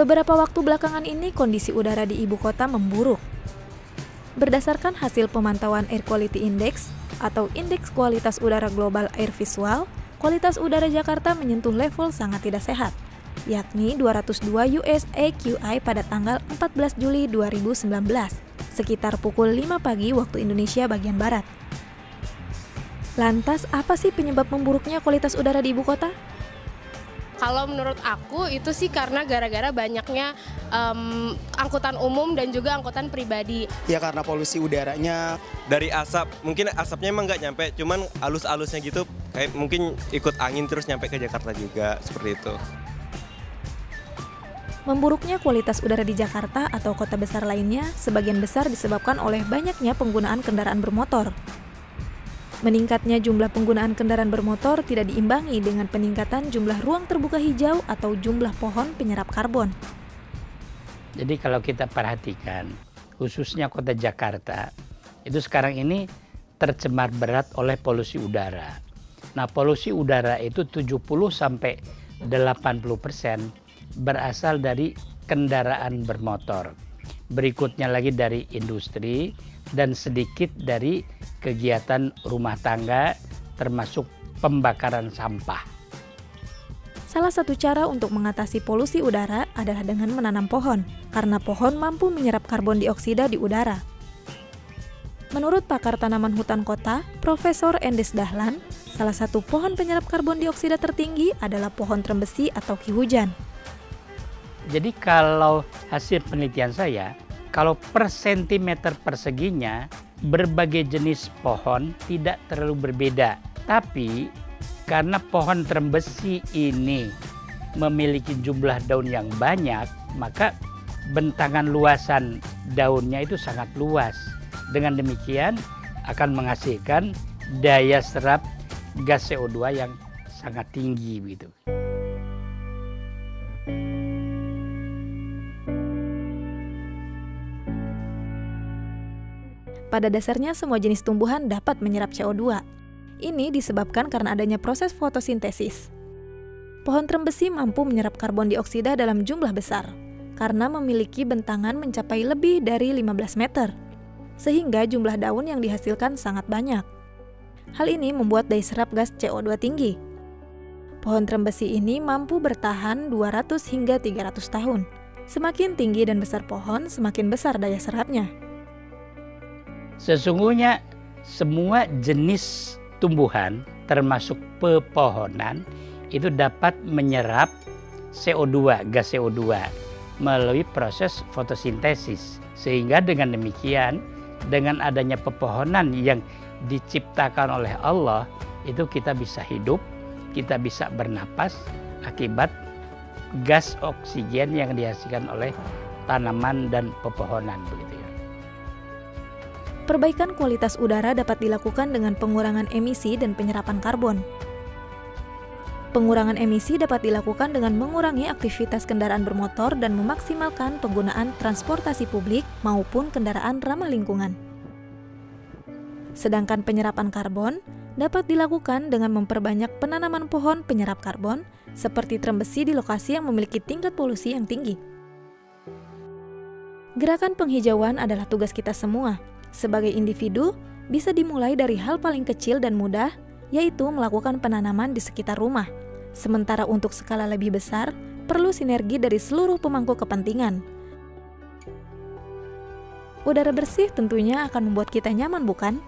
Beberapa waktu belakangan ini kondisi udara di ibu kota memburuk. Berdasarkan hasil pemantauan Air Quality Index atau Indeks Kualitas Udara Global Air Visual, kualitas udara Jakarta menyentuh level sangat tidak sehat, yakni 202 US AQI pada tanggal 14 Juli 2019, sekitar pukul 5 pagi waktu Indonesia bagian Barat. Lantas, apa sih penyebab memburuknya kualitas udara di ibu kota? Kalau menurut aku itu sih karena gara-gara banyaknya angkutan umum dan juga angkutan pribadi. Ya karena polusi udaranya. Dari asap, mungkin asapnya emang nggak nyampe, cuman alus-alusnya gitu kayak mungkin ikut angin terus nyampe ke Jakarta juga, seperti itu. Memburuknya kualitas udara di Jakarta atau kota besar lainnya sebagian besar disebabkan oleh banyaknya penggunaan kendaraan bermotor. Meningkatnya jumlah penggunaan kendaraan bermotor tidak diimbangi dengan peningkatan jumlah ruang terbuka hijau atau jumlah pohon penyerap karbon. Jadi kalau kita perhatikan, khususnya kota Jakarta, itu sekarang ini tercemar berat oleh polusi udara. Nah, polusi udara itu 70-80% berasal dari kendaraan bermotor. Berikutnya lagi dari industri dan sedikit dari kegiatan rumah tangga termasuk pembakaran sampah. Salah satu cara untuk mengatasi polusi udara adalah dengan menanam pohon, karena pohon mampu menyerap karbon dioksida di udara. Menurut pakar tanaman hutan kota, Profesor Endes Dahlan, salah satu pohon penyerap karbon dioksida tertinggi adalah pohon trembesi atau ki hujan. Jadi kalau hasil penelitian saya, kalau per sentimeter perseginya, berbagai jenis pohon tidak terlalu berbeda. Tapi karena pohon trembesi ini memiliki jumlah daun yang banyak, maka bentangan luasan daunnya itu sangat luas. Dengan demikian akan menghasilkan daya serap gas CO2 yang sangat tinggi begitu. Pada dasarnya semua jenis tumbuhan dapat menyerap CO2. Ini disebabkan karena adanya proses fotosintesis. Pohon trembesi mampu menyerap karbon dioksida dalam jumlah besar, karena memiliki bentangan mencapai lebih dari 15 meter, sehingga jumlah daun yang dihasilkan sangat banyak. Hal ini membuat daya serap gas CO2 tinggi. Pohon trembesi ini mampu bertahan 200 hingga 300 tahun. Semakin tinggi dan besar pohon, semakin besar daya serapnya. Sesungguhnya semua jenis tumbuhan termasuk pepohonan itu dapat menyerap CO2, gas CO2 melalui proses fotosintesis. Sehingga dengan demikian, dengan adanya pepohonan yang diciptakan oleh Allah, itu kita bisa hidup, kita bisa bernapas akibat gas oksigen yang dihasilkan oleh tanaman dan pepohonan begitu ya. Perbaikan kualitas udara dapat dilakukan dengan pengurangan emisi dan penyerapan karbon. Pengurangan emisi dapat dilakukan dengan mengurangi aktivitas kendaraan bermotor dan memaksimalkan penggunaan transportasi publik maupun kendaraan ramah lingkungan. Sedangkan penyerapan karbon dapat dilakukan dengan memperbanyak penanaman pohon penyerap karbon seperti trembesi di lokasi yang memiliki tingkat polusi yang tinggi. Gerakan penghijauan adalah tugas kita semua. Sebagai individu, bisa dimulai dari hal paling kecil dan mudah, yaitu melakukan penanaman di sekitar rumah. Sementara untuk skala lebih besar, perlu sinergi dari seluruh pemangku kepentingan. Udara bersih tentunya akan membuat kita nyaman, bukan?